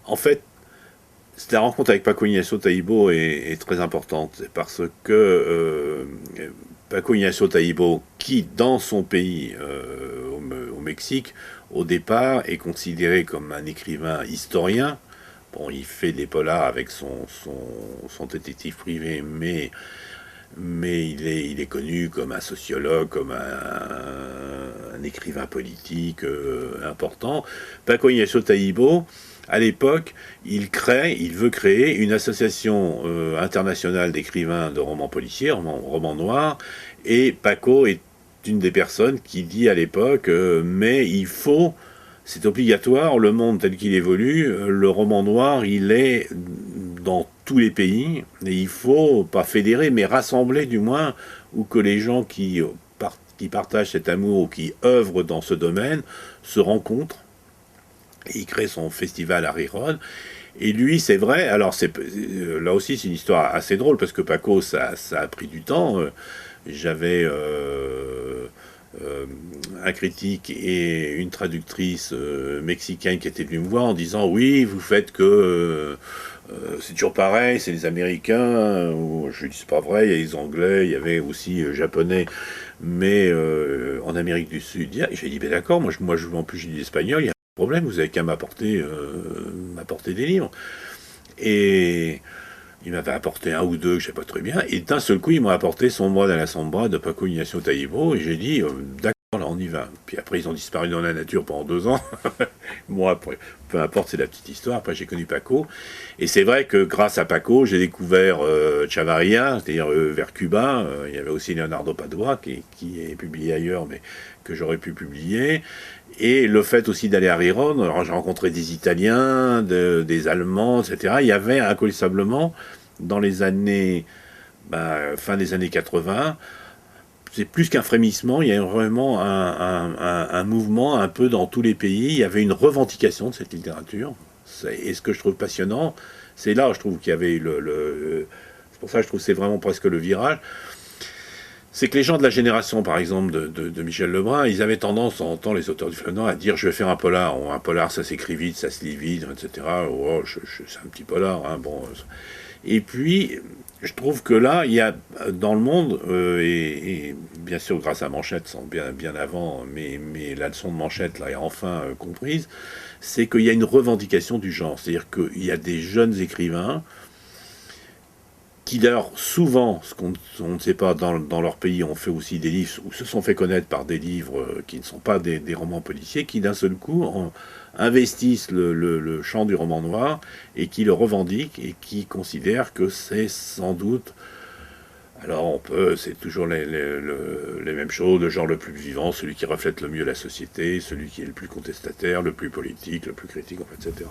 En fait, la rencontre avec Paco Ignacio Taibo est très importante parce que Paco Ignacio Taibo, qui dans son pays, au Mexique, au départ est considéré comme un écrivain historien. Bon, il fait des polars avec son détective privé, mais il est connu comme un sociologue, comme un écrivain politique important. Paco Ignacio Taibo, à l'époque, il veut créer une association internationale d'écrivains de romans policiers, romans noirs, et Paco est une des personnes qui dit à l'époque mais il faut, c'est obligatoire, le monde tel qu'il évolue, le roman noir, il est dans tous les pays, et il faut, pas fédérer, mais rassembler du moins, ou que les gens qui partagent cet amour, ou qui œuvrent dans ce domaine, se rencontrent. Et il crée son festival à Riron. Et lui, c'est vrai, alors là aussi c'est une histoire assez drôle, parce que Paco, ça a pris du temps. J'avais un critique et une traductrice mexicaine qui étaient venus me voir en disant oui, vous faites que c'est toujours pareil, c'est les Américains. Je lui dis c'est pas vrai, il y a les Anglais, il y avait aussi Japonais, mais en Amérique du Sud. J'ai dit ben d'accord, en plus j'ai dit espagnol, il y a un problème, vous avez qu'à m'apporter des livres. Et il m'avait apporté un ou deux, je sais pas très bien, et d'un seul coup, il m'a apporté Son Mois dans la Sombra de Paco Ignacio Taibo, et j'ai dit, d'accord, là, on y va. Puis après, ils ont disparu dans la nature pendant 2 ans. Moi, après, peu importe, c'est la petite histoire. Après, j'ai connu Paco. Et c'est vrai que grâce à Paco, j'ai découvert Chavarria, c'est-à-dire vers Cuba. Il y avait aussi Leonardo Padua, qui est publié ailleurs, mais que j'aurais pu publier. Et le fait aussi d'aller à Riron, alors j'ai rencontré des Italiens, des Allemands, etc. Il y avait incollissablement, dans les années, fin des années 80, c'est plus qu'un frémissement, il y a vraiment un mouvement un peu dans tous les pays. Il y avait une revendication de cette littérature. Et ce que je trouve passionnant, c'est là, je trouve qu'il y avait c'est pour ça que je trouve que c'est vraiment presque le virage. C'est que les gens de la génération, par exemple, de Michel Lebrun, ils avaient tendance, en temps les auteurs du Fleuve Noir, à dire je vais faire un polar. Oh, un polar, ça s'écrit vite, ça se lit vite, etc. Oh, c'est un petit polar. Hein, bon. Et puis, je trouve que là, il y a dans le monde, et bien sûr grâce à Manchette, bien avant, mais la leçon de Manchette là, est enfin comprise, c'est qu'il y a une revendication du genre. C'est-à-dire qu'il y a des jeunes écrivains qui d'ailleurs souvent, ce qu'on ne sait pas, dans leur pays, ont fait aussi des livres, ou se sont fait connaître par des livres qui ne sont pas des romans policiers, qui d'un seul coup investissent le champ du roman noir, et qui le revendiquent, et qui considèrent que c'est sans doute... Alors c'est toujours les mêmes choses, le genre le plus vivant, celui qui reflète le mieux la société, celui qui est le plus contestataire, le plus politique, le plus critique, etc.